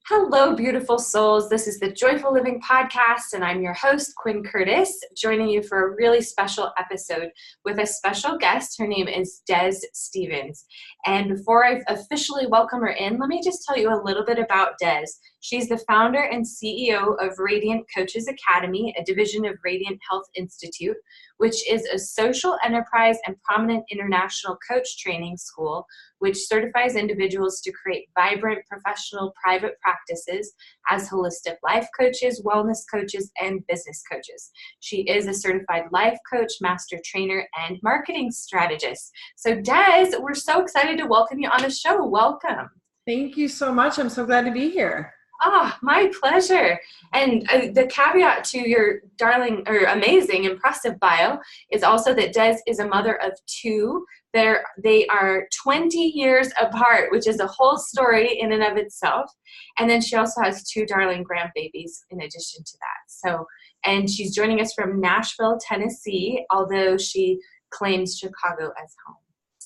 Hello, beautiful souls. This is the Joyful Living Podcast, and I'm your host, Quinn Curtis, joining you for a really special episode with a special guest. Her name is Dez Stephens. And before I officially welcome her in, let me just tell you a little bit about Dez. She's the founder and CEO of Radiant Coaches Academy, a division of Radiant Health Institute, which is a social enterprise and prominent international coach training school which certifies individuals to create vibrant professional private practices as holistic life coaches, wellness coaches, and business coaches. She is a certified life coach, master trainer, and marketing strategist. So Dez, we're so excited to welcome you on the show. Welcome. Thank you so much. I'm so glad to be here. Ah, my pleasure. And the caveat to your darling or amazing, impressive bio is also that Dez is a mother of two. They are 20 years apart, which is a whole story in and of itself. And then she also has two darling grandbabies in addition to that. And she's joining us from Nashville, Tennessee, although she claims Chicago as home.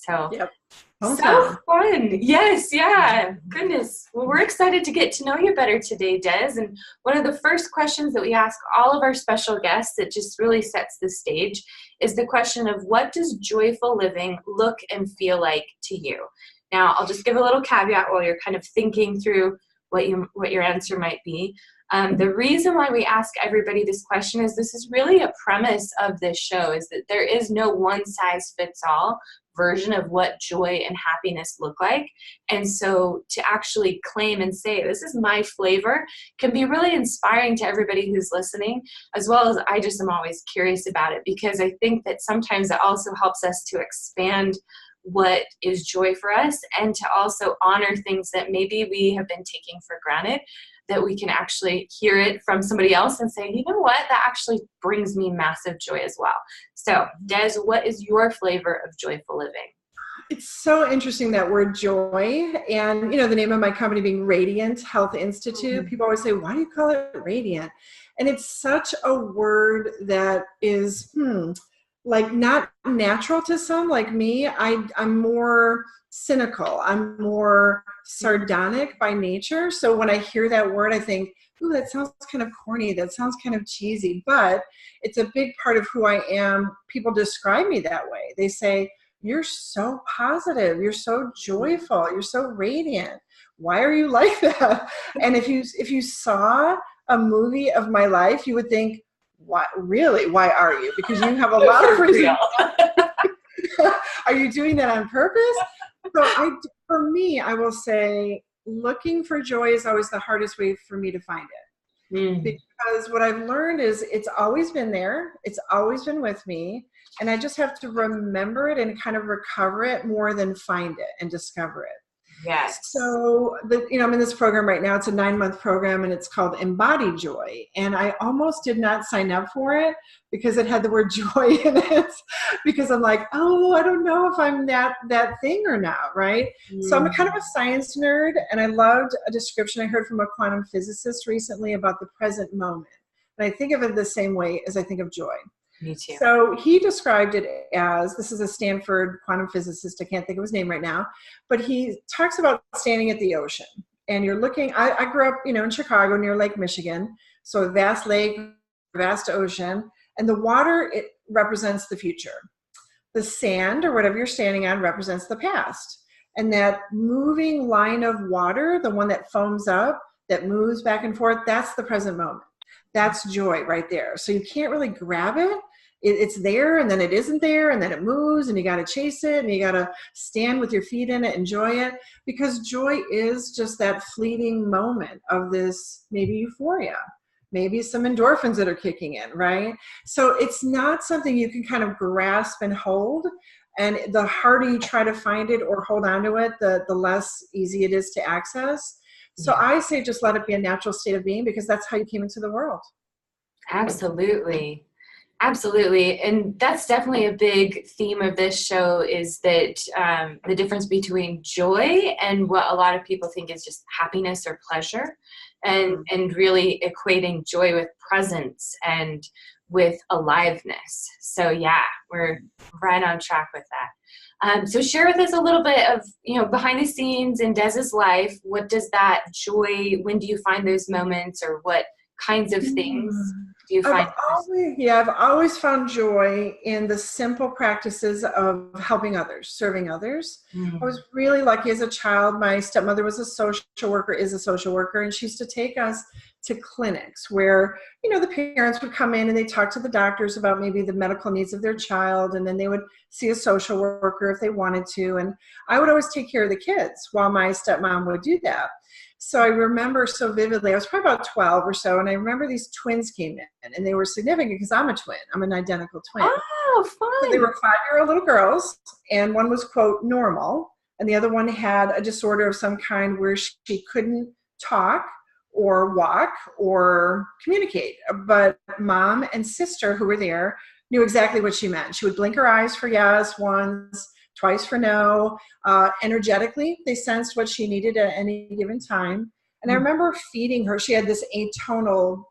Yep. So fun. Yes, yeah. Goodness. Well, we're excited to get to know you better today, Dez. And one of the first questions that we ask all of our special guests that just really sets the stage is the question of what does joyful living look and feel like to you? Now, I'll just give a little caveat while you're kind of thinking through what your answer might be. The reason why we ask everybody this question is this is really a premise of this show, is that there is no one-size-fits-all version of what joy and happiness look like. And so to actually claim and say, this is my flavor, can be really inspiring to everybody who's listening, as well as I just am always curious about it, because I think that sometimes it also helps us to expand what is joy for us and to also honor things that maybe we have been taking for granted, that we can actually hear it from somebody else and say, you know what, that actually brings me massive joy as well. So, Dez, what is your flavor of joyful living? It's so interesting, that word joy, and the name of my company being Radiant Health Institute. Mm-hmm. People always say, why do you call it Radiant? And it's such a word that is like not natural to some, like me. I'm more cynical. I'm more sardonic by nature. So when I hear that word, I think, ooh, that sounds kind of corny. That sounds kind of cheesy, but it's a big part of who I am. People describe me that way. They say, you're so positive. You're so joyful. You're so radiant. Why are you like that? And if you saw a movie of my life, you would think, why are you? Because you have a lot of reasons. Are you doing that on purpose? So for me, I will say looking for joy is always the hardest way for me to find it. Because what I've learned is it's always been there. It's always been with me. And I just have to remember it and kind of recover it more than find it and discover it. Yes. So, I'm in this program right now. It's a 9-month program, and it's called Embody Joy. And I almost did not sign up for it because it had the word joy in it. Because I'm like, oh, I don't know if I'm that thing or not, right? So I'm kind of a science nerd, and I loved a description I heard from a quantum physicist recently about the present moment. And I think of it the same way as I think of joy. Me too. So he described it as, this is a Stanford quantum physicist, I can't think of his name right now, but he talks about standing at the ocean. And you're looking, I grew up, in Chicago near Lake Michigan, so a vast lake, vast ocean, and the water, it represents the future. The sand, or whatever you're standing on, represents the past. And that moving line of water, the one that foams up, that moves back and forth, that's the present moment. That's joy right there. So you can't really grab it. It's there, and then it isn't there, and then it moves, and you got to chase it, and you got to stand with your feet in it, enjoy it, because joy is just that fleeting moment of this maybe euphoria, maybe some endorphins that are kicking in, right? So it's not something you can kind of grasp and hold, and the harder you try to find it or hold on to it, the less easy it is to access. So I say just let it be a natural state of being, because that's how you came into the world. Absolutely. Absolutely. And that's definitely a big theme of this show, is that the difference between joy and what a lot of people think is just happiness or pleasure, and really equating joy with presence and with aliveness. So yeah, we're right on track with that. So share with us a little bit of, behind the scenes in Dez's life. What does that joy, when do you find those moments, or what kinds of things do you find? I've always found joy in the simple practices of helping others, serving others. I was really lucky as a child. My stepmother was a social worker, is a social worker, and she used to take us to clinics where, the parents would come in and they talk to the doctors about maybe the medical needs of their child, and then they would see a social worker if they wanted to. And I would always take care of the kids while my stepmom would do that. So I remember so vividly, I was probably about 12 or so, and I remember these twins came in, and they were significant because I'm a twin. I'm an identical twin. Oh, fun. So they were 5-year-old little girls, and one was, quote, normal, and the other one had a disorder of some kind where she couldn't talk or walk or communicate. But mom and sister who were there knew exactly what she meant. She would blink her eyes for yes once, twice for no. Energetically, they sensed what she needed at any given time. And I remember feeding her. She had this atonal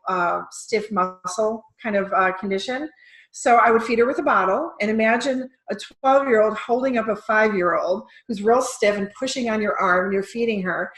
stiff muscle kind of condition. So I would feed her with a bottle, and imagine a 12-year-old holding up a 5-year-old who's real stiff and pushing on your arm, and you're feeding her.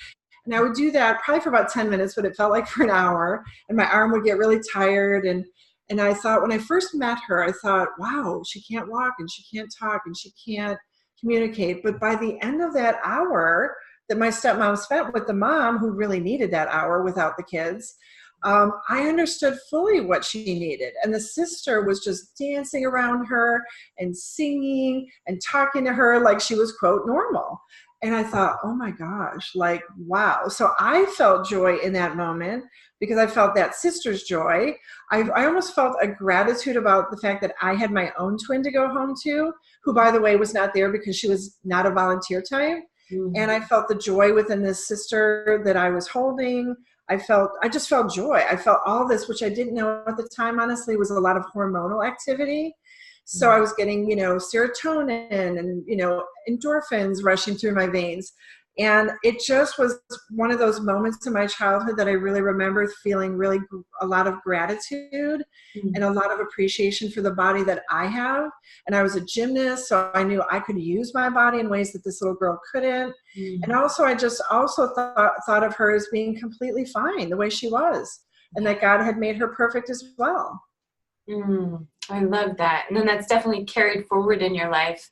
And I would do that probably for about 10 minutes, but it felt like for an hour, and my arm would get really tired. And I thought, when I first met her, I thought, wow, she can't walk and she can't talk and she can't communicate. But by the end of that hour that my stepmom spent with the mom, who really needed that hour without the kids, I understood fully what she needed. And the sister was just dancing around her and singing and talking to her like she was, quote, normal. And I thought, oh my gosh, like, wow. So I felt joy in that moment because I felt that sister's joy. I almost felt a gratitude about the fact that I had my own twin to go home to, who, by the way, was not there because she was not a volunteer type. And I felt the joy within this sister that I was holding. I just felt joy. I felt all this, which I didn't know at the time, honestly, was a lot of hormonal activity. So I was getting, serotonin and, endorphins rushing through my veins. And it just was one of those moments in my childhood that I really remember feeling really a lot of gratitude and a lot of appreciation for the body that I have. And I was a gymnast, so I knew I could use my body in ways that this little girl couldn't. And also, I just also thought of her as being completely fine the way she was, and that God had made her perfect as well. I love that. And then that's definitely carried forward in your life,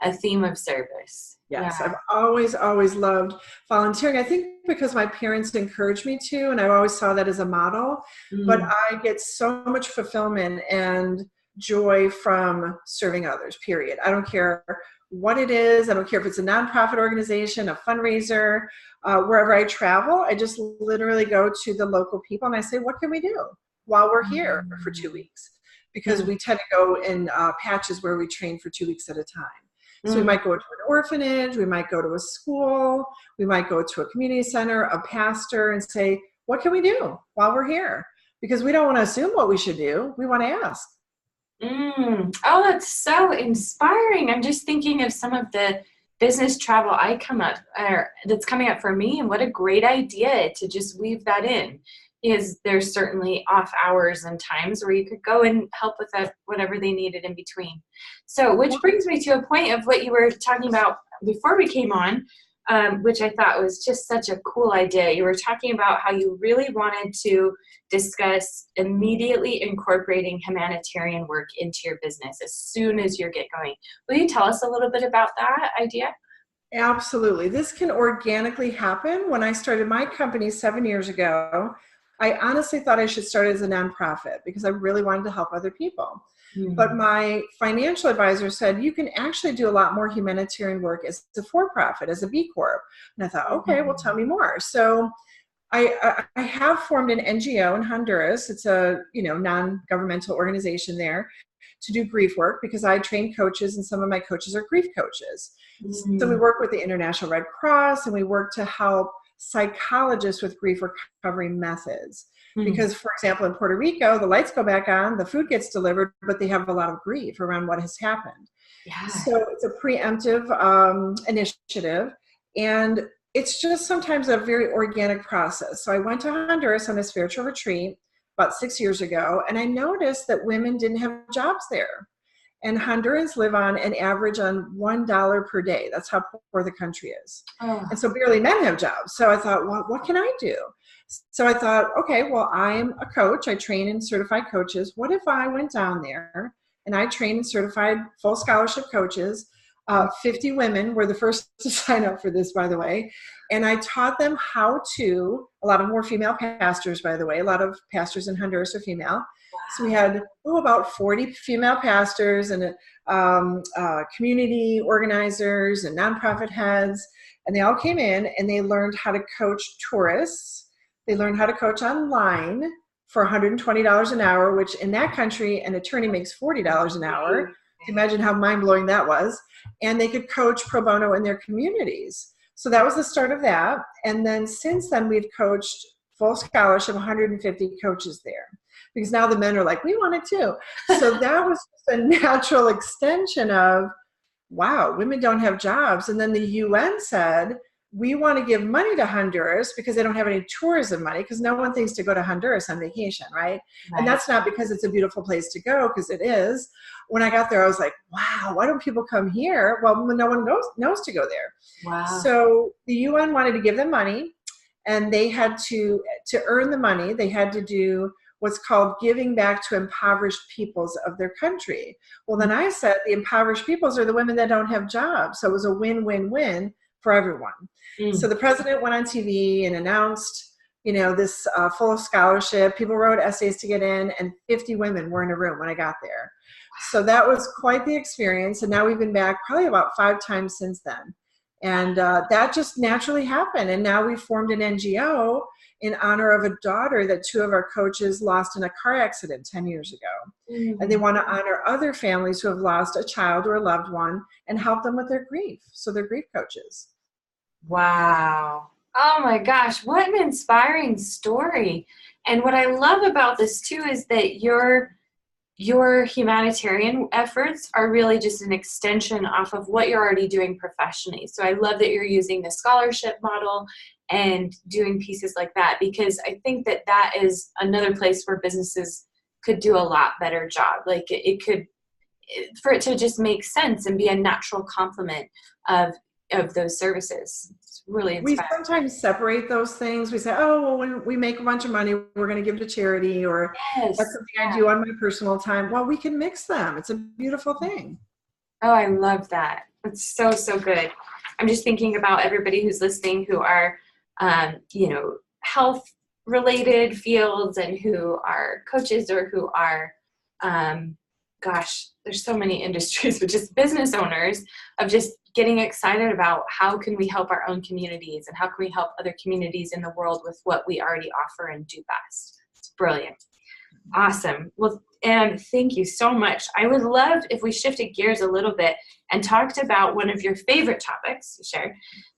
a theme of service. Yes, yeah. I've always loved volunteering. I think because my parents encouraged me to, and I always saw that as a model. But I get so much fulfillment and joy from serving others, period. I don't care what it is. I don't care if it's a nonprofit organization, a fundraiser, wherever I travel. I just literally go to the local people and I say, what can we do while we're here for 2 weeks? Because we tend to go in patches where we train for 2 weeks at a time. So we might go to an orphanage, we might go to a school, we might go to a community center, a pastor, and say, what can we do while we're here? Because we don't want to assume what we should do. We want to ask. Oh, that's so inspiring. I'm just thinking of some of the business travel that's coming up for me, and what a great idea to just weave that in. Is there's certainly off hours and times where you could go and help with that, whatever they needed in between. So, which brings me to a point of what you were talking about before we came on, which I thought was just such a cool idea. You were talking about how you really wanted to discuss immediately incorporating humanitarian work into your business as soon as you get going. Will you tell us a little bit about that idea? Absolutely. This can organically happen. When I started my company 7 years ago, I honestly thought I should start as a nonprofit because I really wanted to help other people. But my financial advisor said, you can actually do a lot more humanitarian work as a for-profit, as a B Corp. And I thought, okay, well, tell me more. So I have formed an NGO in Honduras. It's a non-governmental organization there to do grief work because I train coaches and some of my coaches are grief coaches. So we work with the International Red Cross and we work to help psychologists with grief recovery methods. Because, for example, in Puerto Rico, the lights go back on, the food gets delivered, but they have a lot of grief around what has happened. Yeah. So it's a preemptive initiative, and it's just sometimes a very organic process. So I went to Honduras on a spiritual retreat about 6 years ago, and I noticed that women didn't have jobs there. And Hondurans live on an average on $1 per day. That's how poor the country is. Oh. And so barely men have jobs. So I thought, well, what can I do? So I thought, okay, well, I'm a coach. I train and certify coaches. What if I went down there and I trained and certified full scholarship coaches? 50 women were the first to sign up for this, by the way. And I taught them how to, a lot of them were female pastors, by the way. A lot of pastors in Honduras are female. Wow. So we had about 40 female pastors and community organizers and nonprofit heads. And they all came in and they learned how to coach tourists. They learned how to coach online for $120 an hour, which in that country, an attorney makes $40 an hour. Imagine how mind-blowing that was. And they could coach pro bono in their communities. So that was the start of that. And then since then, we've coached full scholarship, 150 coaches there. Because now the men are like, we want it too. So that was just a natural extension of, wow, women don't have jobs. And then the UN said, we want to give money to Honduras because they don't have any tourism money, because no one thinks to go to Honduras on vacation, right? And that's not because it's a beautiful place to go, because it is. When I got there, I was like, wow, why don't people come here? Well, no one knows to go there. Wow. So the UN wanted to give them money, and they had to earn the money, they had to do what's called giving back to impoverished peoples of their country. Well, then I said the impoverished peoples are the women that don't have jobs. So it was a win-win-win for everyone. So the president went on TV and announced, this full scholarship. People wrote essays to get in, and 50 women were in a room when I got there. So that was quite the experience. And now we've been back probably about 5 times since then. And that just naturally happened. And now we formed an NGO in honor of a daughter that 2 of our coaches lost in a car accident 10 years ago. Mm-hmm. And they want to honor other families who have lost a child or a loved one and help them with their grief. So they're grief coaches. Wow. Oh my gosh, what an inspiring story. And what I love about this too is that your humanitarian efforts are really just an extension off of what you're already doing professionally. So I love that you're using the scholarship model and doing pieces like that, because I think that that is another place where businesses could do a lot better job. Like it could, for it to just make sense and be a natural complement of those services. It's really inspiring. We sometimes separate those things. We say, oh, well, when we make a bunch of money, we're going to give to charity, or that's something I do on my personal time. Well, we can mix them. It's a beautiful thing. Oh, I love that. That's so, so good. I'm just thinking about everybody who's listening who are, health related fields, and who are coaches, or who are, there's so many industries, but just business owners, of just getting excited about how can we help our own communities, and how can we help other communities in the world with what we already offer and do best. It's brilliant. Awesome. Well, and thank you so much. I would love if we shifted gears a little bit and talked about one of your favorite topics you shared,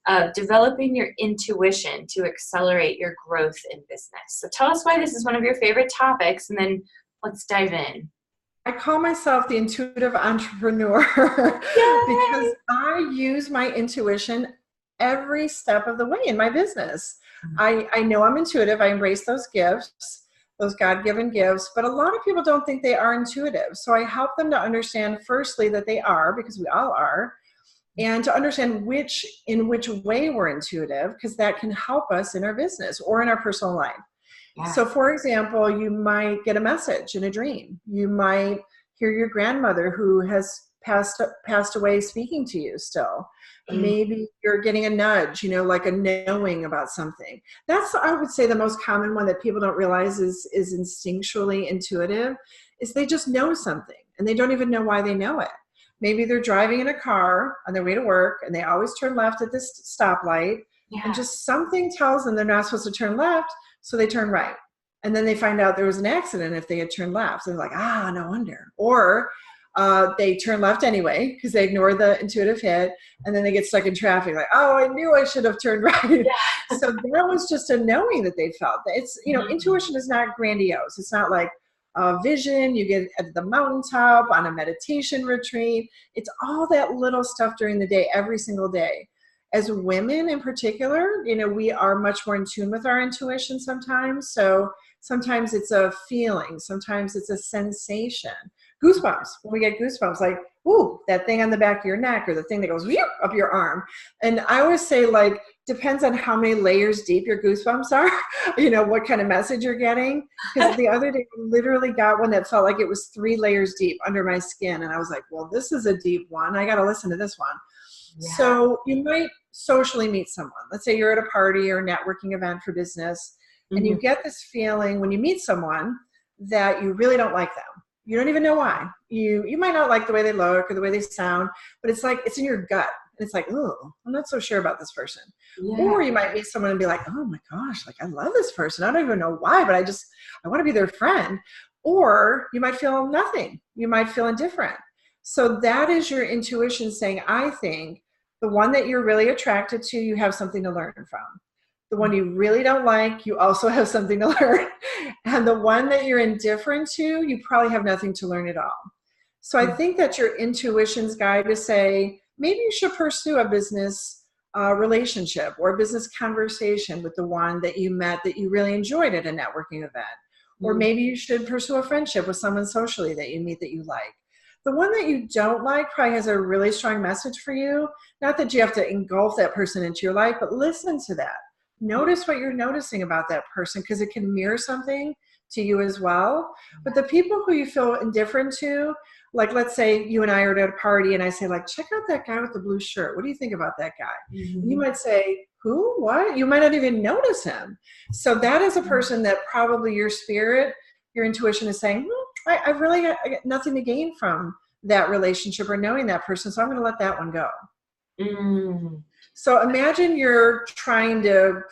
of developing your intuition to accelerate your growth in business. So tell us why this is one of your favorite topics, and then let's dive in. I call myself the intuitive entrepreneur because I use my intuition every step of the way in my business. I know I'm intuitive. I embrace those gifts, those God-given gifts, but a lot of people don't think they are intuitive. So I help them to understand, firstly, that they are, because we all are, and to understand in which way we're intuitive, because that can help us in our business or in our personal life. Yeah. So for example, you might get a message in a dream. You might hear your grandmother who has passed away speaking to you still. Maybe you're getting a nudge, like a knowing about something. That's, I would say, the most common one that people don't realize is instinctually intuitive, is they just know something and they don't even know why they know it. Maybe they're driving in a car on their way to work and they always turn left at this stoplight, and just something tells them they're not supposed to turn left. So they turn right. And then they find out there was an accident if they had turned left. So they're like, no wonder. Or they turn left anyway because they ignore the intuitive hit. And then they get stuck in traffic. Like, I knew I should have turned right. Yeah. So that was just a knowing that they felt. It's, intuition is not grandiose. It's not like a vision you get at the mountaintop on a meditation retreat. It's all that little stuff during the day, every single day. As women in particular, we are much more in tune with our intuition sometimes. So sometimes it's a feeling, sometimes it's a sensation. goosebumps. When we get goosebumps, like, ooh, that thing on the back of your neck, or the thing that goes up your arm. And I always say, like, depends on how many layers deep your goosebumps are, what kind of message you're getting. Because the other day, I literally got one that felt like it was 3 layers deep under my skin. And I was like, well, this is a deep one. I got to listen to this one. Yeah. So you might socially meet someone. Let's say you're at a party or a networking event for business, and you get this feeling when you meet someone that you really don't like them. You don't even know why. You might not like the way they look or the way they sound, but it's like, it's in your gut. And it's like, oh, I'm not so sure about this person. Yeah. Or you might meet someone and be like, oh my gosh, like, I love this person. I don't even know why, but I want to be their friend. Or you might feel nothing. You might feel indifferent. So that is your intuition saying, I think the one that you're really attracted to, you have something to learn from. The one you really don't like, you also have something to learn. And the one that you're indifferent to, you probably have nothing to learn at all. So I think that your intuition's guide to say, maybe you should pursue a business relationship or a business conversation with the one that you met that you really enjoyed at a networking event. Or maybe you should pursue a friendship with someone socially that you meet that you like. The one that you don't like probably has a really strong message for you. Not that you have to engulf that person into your life, but listen to that. Notice what you're noticing about that person, because it can mirror something to you as well. But the people who you feel indifferent to, like, let's say you and I are at a party and I say, like, check out that guy with the blue shirt. What do you think about that guy? And you might say, who? What? You might not even notice him. So that is a person that probably your spirit, your intuition is saying, I really got nothing to gain from that relationship or knowing that person, so I'm going to let that one go. So imagine you're trying to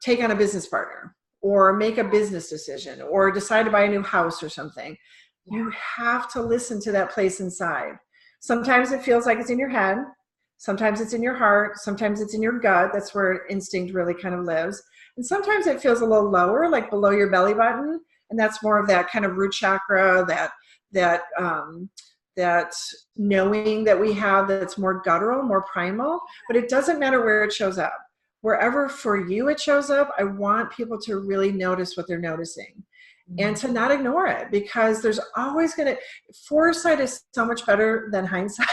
take on a business partner or make a business decision or decide to buy a new house or something. You have to listen to that place inside. Sometimes it feels like it's in your head. Sometimes it's in your heart. Sometimes it's in your gut. That's where instinct really kind of lives. And sometimes it feels a little lower, like below your belly button. And that's more of that kind of root chakra, that knowing that we have that's more guttural, more primal. But it doesn't matter where it shows up. Wherever for you it shows up, I want people to really notice what they're noticing and to not ignore it, because there's always foresight is so much better than hindsight.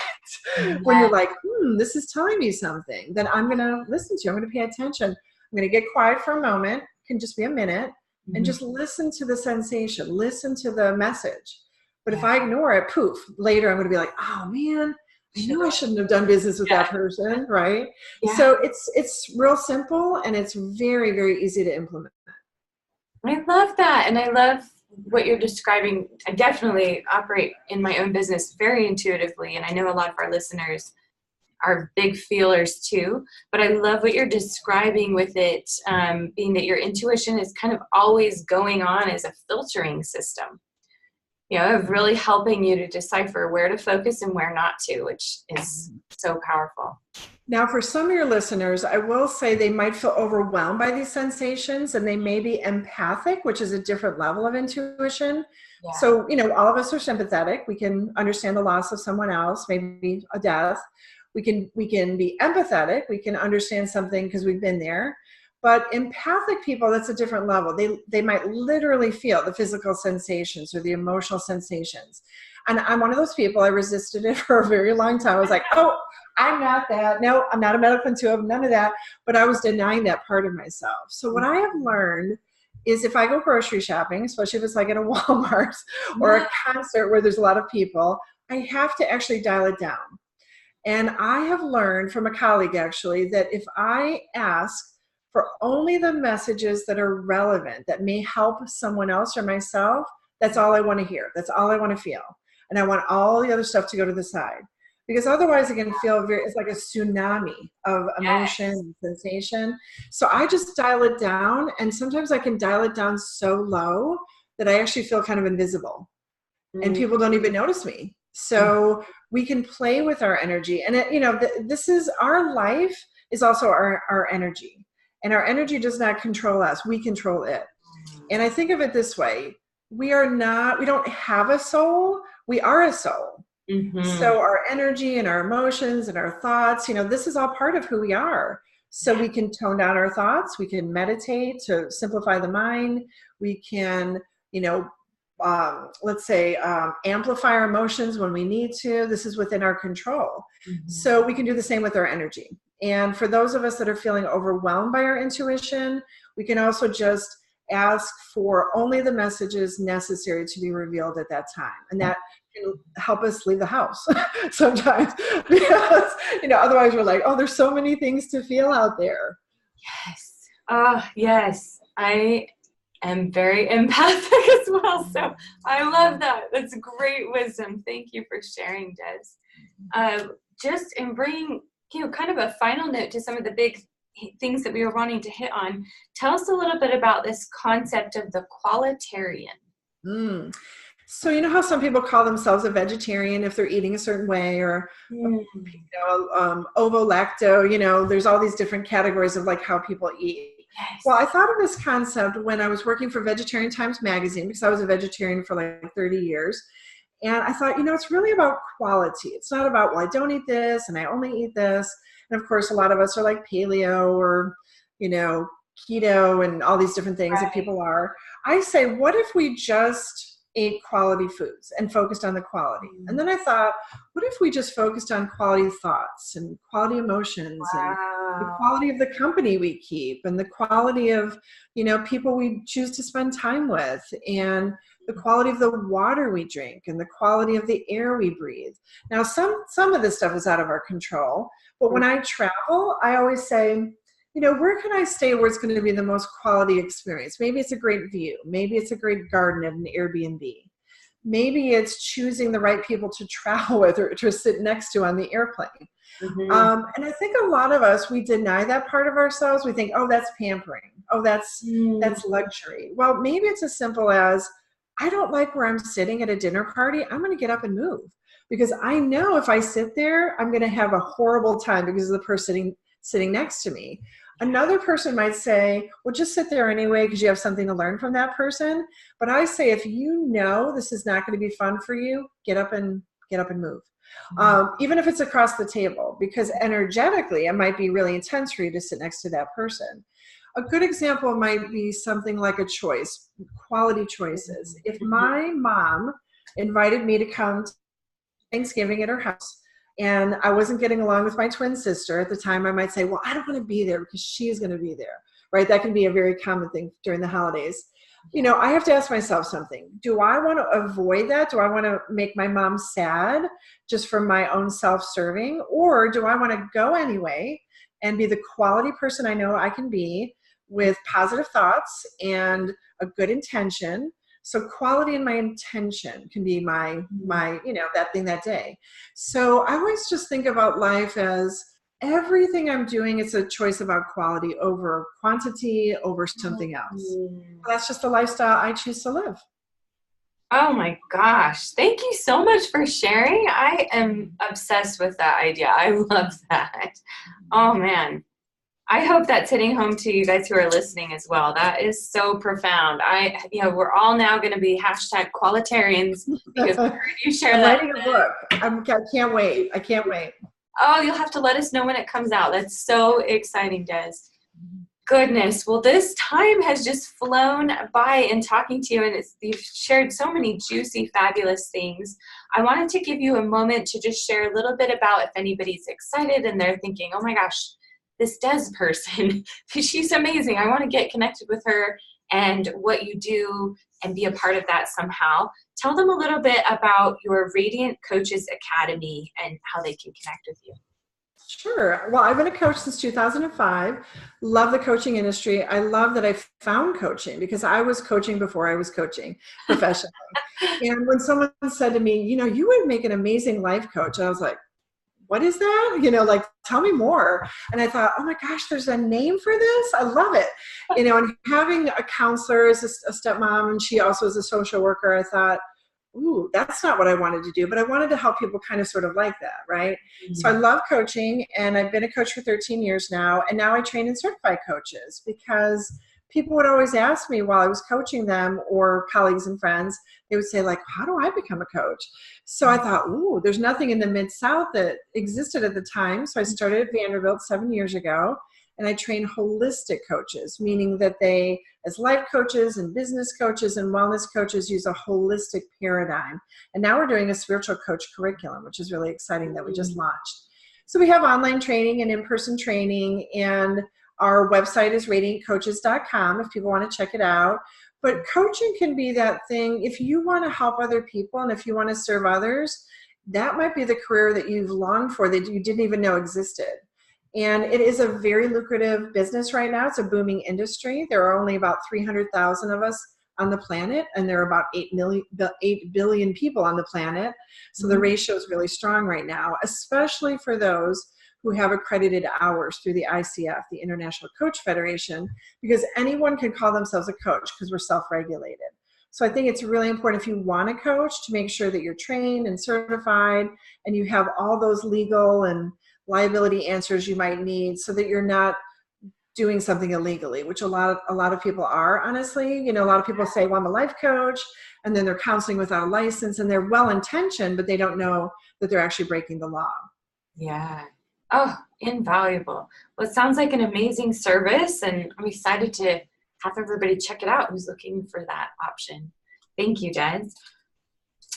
When you're like, this is telling me something, then I'm going to listen to you. I'm going to pay attention. I'm going to get quiet for a moment. It can just be a minute. And just listen to the sensation, listen to the message. But if I ignore it, poof, later I'm going to be like, oh man, I knew I shouldn't have done business with that person, right? Yeah. So it's real simple, and it's very, very easy to implement. I love that. And I love what you're describing. I definitely operate in my own business very intuitively. And I know a lot of our listeners are big feelers too, but I love what you're describing with it being that your intuition is kind of always going on as a filtering system, of really helping you to decipher where to focus and where not to, which is so powerful. Now, for some of your listeners, I will say they might feel overwhelmed by these sensations, and they may be empathic, which is a different level of intuition. Yeah. So, all of us are sympathetic. We can understand the loss of someone else, maybe a death. We can be empathetic. We can understand something because we've been there. But empathic people, that's a different level. They might literally feel the physical sensations or the emotional sensations. And I'm one of those people, I resisted it for a very long time. I was like, oh, I'm not that. No, I'm not a medical intuitive, none of that. But I was denying that part of myself. So what I have learned is if I go grocery shopping, especially if it's like at a Walmart or a concert where there's a lot of people, I have to actually dial it down. And I have learned from a colleague, actually, that if I ask for only the messages that are relevant, that may help someone else or myself, that's all I want to hear. That's all I want to feel. And I want all the other stuff to go to the side. Because otherwise it can feel it's like a tsunami of emotion and sensation. So I just dial it down. And sometimes I can dial it down so low that I actually feel kind of invisible. And people don't even notice me. So we can play with our energy. And, this is our life is also our energy. And our energy does not control us. We control it. And I think of it this way. We don't have a soul. We are a soul. So our energy and our emotions and our thoughts, this is all part of who we are. So we can tone down our thoughts. We can meditate to simplify the mind. We can, let's say, amplify our emotions when we need to. This is within our control. Mm-hmm. So we can do the same with our energy. And for those of us that are feeling overwhelmed by our intuition, we can also just ask for only the messages necessary to be revealed at that time. And that can help us leave the house sometimes, because, otherwise we're like, oh, there's so many things to feel out there. Yes. Yes. I am very empathic as well. So I love that. That's great wisdom. Thank you for sharing, Des. Just in bringing, kind of a final note to some of the big things that we were wanting to hit on, tell us a little bit about this concept of the qualitarian. So you know how some people call themselves a vegetarian if they're eating a certain way, or ovo-lacto, there's all these different categories of like how people eat. Yes. Well, I thought of this concept when I was working for Vegetarian Times magazine, because I was a vegetarian for like 30 years. And I thought, it's really about quality. It's not about, well, I don't eat this and I only eat this. And of course, a lot of us are like paleo or, keto and all these different things that people are. I say, what if we just ate quality foods and focused on the quality? And then I thought, what if we just focused on quality thoughts and quality emotions and the quality of the company we keep and the quality of, people we choose to spend time with, and the quality of the water we drink and the quality of the air we breathe. Now, some of this stuff is out of our control, but when I travel, I always say, where can I stay where it's going to be the most quality experience? Maybe it's a great view. Maybe it's a great garden at an Airbnb. Maybe it's choosing the right people to travel with or to sit next to on the airplane. Mm-hmm. And I think a lot of us, we deny that part of ourselves. We think, oh, that's pampering. Oh, that's luxury. Well, maybe it's as simple as, I don't like where I'm sitting at a dinner party. I'm going to get up and move, because I know if I sit there, I'm going to have a horrible time because of the person sitting next to me. Another person might say, well, just sit there anyway because you have something to learn from that person. But I say, if this is not going to be fun for you, get up and move. Even if it's across the table, because energetically it might be really intense for you to sit next to that person. A good example might be something like a choice, quality choices. If my mom invited me to come to Thanksgiving at her house, and I wasn't getting along with my twin sister at the time, I might say, well, I don't want to be there because she's going to be there, right? That can be a very common thing during the holidays. I have to ask myself something. Do I want to avoid that? Do I want to make my mom sad just for my own self-serving? Or do I want to go anyway and be the quality person I know I can be, with positive thoughts and a good intention? So quality and my intention can be my that thing that day. So I always just think about life as everything I'm doing, it's a choice about quality over quantity, over something else. That's just the lifestyle I choose to live. Oh my gosh. Thank you so much for sharing. I am obsessed with that idea. I love that. Oh man. I hope that's hitting home to you guys who are listening as well. That is so profound. We're all now going to be #qualitarians because I heard you share I'm that. writing a book. I can't wait. I can't wait. Oh, you'll have to let us know when it comes out. That's so exciting, Des. Goodness. Well, this time has just flown by in talking to you, and you've shared so many juicy, fabulous things. I wanted to give you a moment to just share a little bit about if anybody's excited and they're thinking, oh my gosh, this Des person, she's amazing. I want to get connected with her and what you do and be a part of that somehow. Tell them a little bit about your Radiant Coaches Academy and how they can connect with you. Sure. Well, I've been a coach since 2005. Love the coaching industry. I love that I found coaching because I was coaching before I was coaching professionally. And when someone said to me, you would make an amazing life coach, I was like, what is that? Tell me more. And I thought, oh my gosh, there's a name for this. I love it. And having a counselor as a stepmom, and she also is a social worker, I thought, ooh, that's not what I wanted to do, but I wanted to help people kind of sort of like that, right? Mm-hmm. So I love coaching, and I've been a coach for 13 years now, and now I train and certify coaches because people would always ask me while I was coaching them, or colleagues and friends, they would say, like, how do I become a coach? So I thought, ooh, there's nothing in the Mid-South that existed at the time. So I started at Vanderbilt 7 years ago. and I train holistic coaches, meaning that they, as life coaches and business coaches and wellness coaches, use a holistic paradigm. And now we're doing a spiritual coach curriculum, which is really exciting that we just launched. So we have online training and in-person training, and our website is radiantcoaches.com if people want to check it out. But coaching can be that thing, if you want to help other people and if you want to serve others, that might be the career that you've longed for that you didn't even know existed. And it is a very lucrative business right now. It's a booming industry. There are only about 300,000 of us on the planet, and there are about 8 billion people on the planet. So the ratio is really strong right now, especially for those who have accredited hours through the ICF, the International Coach Federation, because anyone can call themselves a coach because we're self-regulated. So I think it's really important, if you want a coach, to make sure that you're trained and certified and you have all those legal and liability answers you might need, so that you're not doing something illegally, which a lot of people are, honestly. You know, a lot of people say, well, I'm a life coach, and then they're counseling without a license, and they're well-intentioned, but they don't know that they're actually breaking the law. Yeah. Oh, invaluable. Well, it sounds like an amazing service, and I'm excited to have everybody check it out who's looking for that option. Thank you, Dez.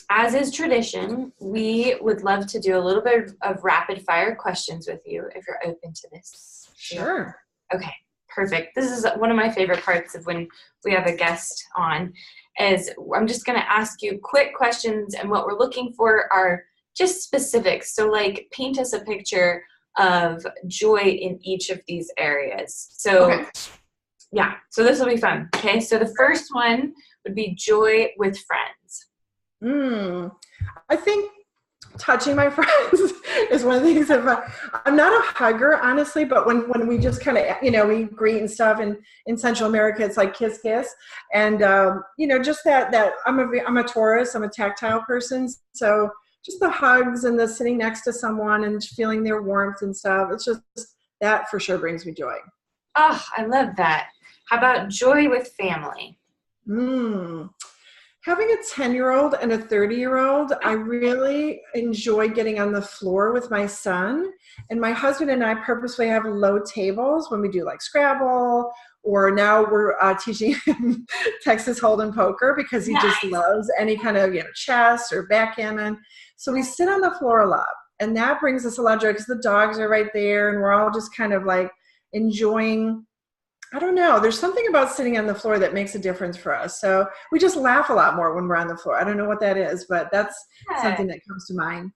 As is tradition, we would love to do a little bit of rapid fire questions with you if you're open to this. Sure. Okay, perfect. This is one of my favorite parts of when we have a guest on, is I'm just going to ask you quick questions, and what we're looking for are just specifics. So like, paint us a picture of joy in each of these areas. So okay. Yeah, so this will be fun. Okay, so the first one would be joy with friends. I think touching my friends is one of the things that I'm not a hugger, honestly, but when we just kind of, you know, we greet and stuff, and in Central America, it's like kiss, kiss. And, you know, just that I'm a Taurus, I'm a tactile person. So just the hugs and the sitting next to someone and feeling their warmth and stuff, it's just, that for sure brings me joy. Oh, I love that. How about joy with family? Having a 10-year-old and a 30-year-old, I really enjoy getting on the floor with my son. And my husband and I purposely have low tables when we do like Scrabble, or now we're teaching him Texas Hold'em poker, because he just loves any kind of, you know, chess or backgammon. So we sit on the floor a lot, and that brings us a lot of joy because the dogs are right there, and we're all just kind of like enjoying. I don't know. There's something about sitting on the floor that makes a difference for us. So we just laugh a lot more when we're on the floor. I don't know what that is, but that's something that comes to mind.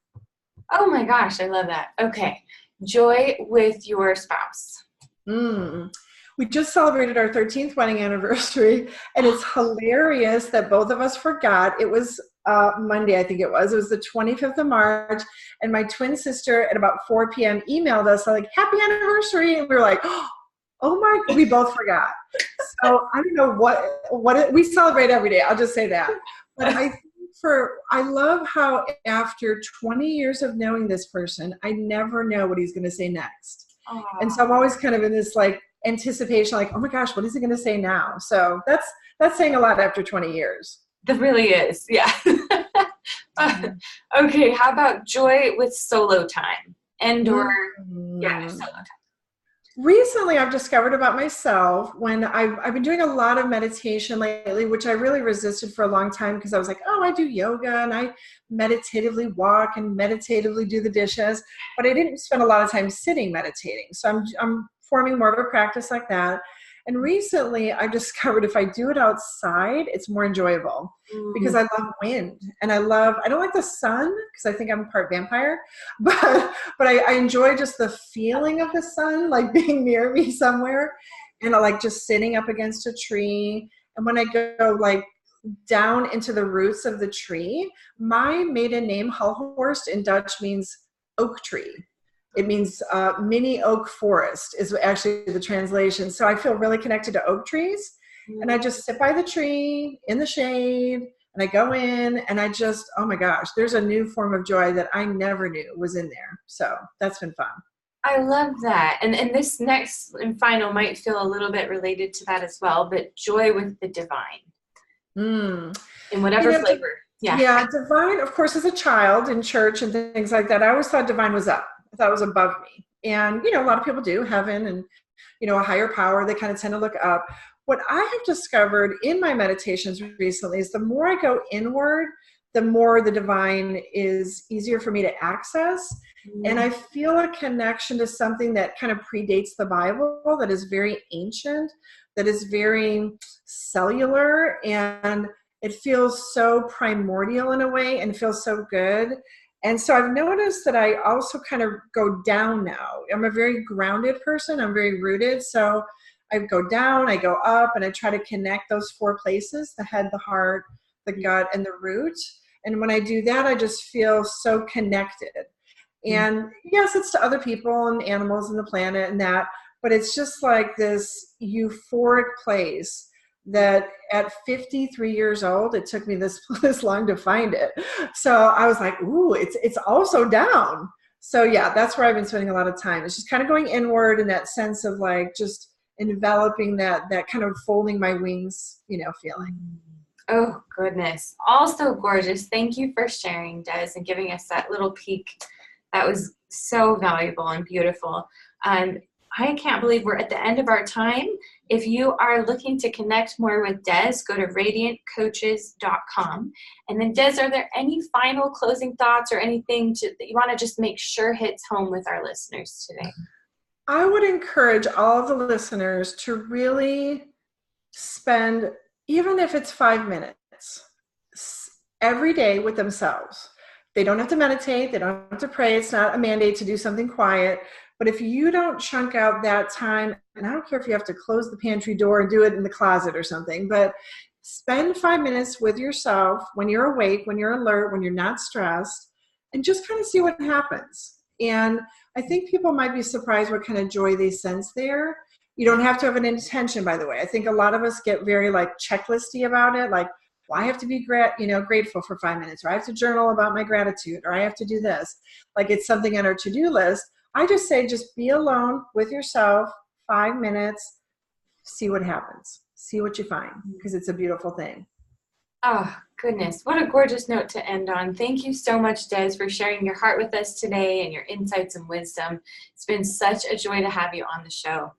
Oh my gosh, I love that. Okay. Joy with your spouse. We just celebrated our 13th wedding anniversary, and it's hilarious that both of us forgot. It was Monday, I think it was. It was the 25th of March, and my twin sister at about 4 p.m. emailed us like, happy anniversary. And we were like, oh my, we both forgot. So I don't know what we celebrate every day. I'll just say that. But I love how after 20 years of knowing this person, I never know what he's going to say next. Aww. And so I'm always kind of in this like anticipation, like, oh my gosh, what is he going to say now? So that's saying a lot after 20 years. That really is. Yeah. Okay. How about joy with solo time solo time? Recently, I've discovered about myself when I've been doing a lot of meditation lately, which I really resisted for a long time because I was like, oh, I do yoga and I meditatively walk and meditatively do the dishes, but I didn't spend a lot of time sitting meditating. So I'm forming more of a practice like that. And recently, I've discovered if I do it outside, it's more enjoyable because I love wind and I don't like the sun because I think I'm part vampire, but I enjoy just the feeling of the sun, like being near me somewhere, and I like just sitting up against a tree. And when I go like down into the roots of the tree, my maiden name, Hulhorst, in Dutch means oak tree. It means mini oak forest is actually the translation. So I feel really connected to oak trees. And I just sit by the tree in the shade, and I go in, and I just, oh my gosh, there's a new form of joy that I never knew was in there. So that's been fun. I love that. And this next and final might feel a little bit related to that as well, but joy with the divine. In whatever flavor. Yeah, divine, of course, as a child in church and things like that, I always thought divine was up. I thought it was above me. And, you know, a lot of people do, heaven and a higher power. They kind of tend to look up. What I have discovered in my meditations recently is the more I go inward, the more the divine is easier for me to access. And I feel a connection to something that kind of predates the Bible, that is very ancient, that is very cellular, and it feels so primordial in a way and feels so good. And so I've noticed that I also kind of go down now. I'm a very grounded person. I'm very rooted. So I go down, I go up, and I try to connect those four places: the head, the heart, the gut, and the root. And when I do that, I just feel so connected. And yes, it's to other people and animals and the planet and that, but it's just like this euphoric place that at 53 years old, it took me this long to find it. So I was like, ooh, it's also down. So yeah, that's where I've been spending a lot of time. It's just kind of going inward in that sense of like just enveloping that kind of folding my wings, feeling. Oh, goodness. Also gorgeous. Thank you for sharing, Des, and giving us that little peek. That was so valuable and beautiful. I can't believe we're at the end of our time. If you are looking to connect more with Des, go to radiantcoaches.com. And then, Des, are there any final closing thoughts or anything that you want to just make sure hits home with our listeners today? I would encourage all of the listeners to really spend, even if it's 5 minutes, every day with themselves. They don't have to meditate. They don't have to pray. It's not a mandate to do something quiet. But if you don't chunk out that time, and I don't care if you have to close the pantry door and do it in the closet or something, but spend 5 minutes with yourself when you're awake, when you're alert, when you're not stressed, and just kind of see what happens. And I think people might be surprised what kind of joy they sense there. You don't have to have an intention, by the way. I think a lot of us get very like checklisty about it, like, well, I have to be grateful for 5 minutes, or I have to journal about my gratitude, or I have to do this. Like it's something on our to-do list. I just say, just be alone with yourself, 5 minutes, see what happens, see what you find, because it's a beautiful thing. Oh, goodness. What a gorgeous note to end on. Thank you so much, Des, for sharing your heart with us today and your insights and wisdom. It's been such a joy to have you on the show.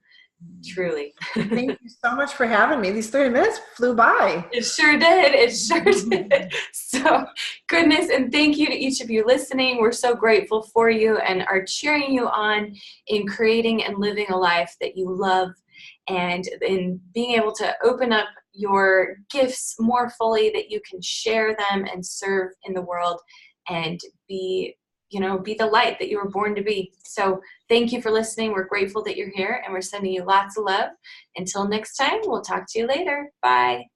Truly. Thank you so much for having me. These 30 minutes flew by. It sure did. It sure did. So, goodness, and thank you to each of you listening. We're so grateful for you and are cheering you on in creating and living a life that you love, and in being able to open up your gifts more fully, that you can share them and serve in the world and be the light that you were born to be. So thank you for listening. We're grateful that you're here, and we're sending you lots of love. Until next time, we'll talk to you later. Bye.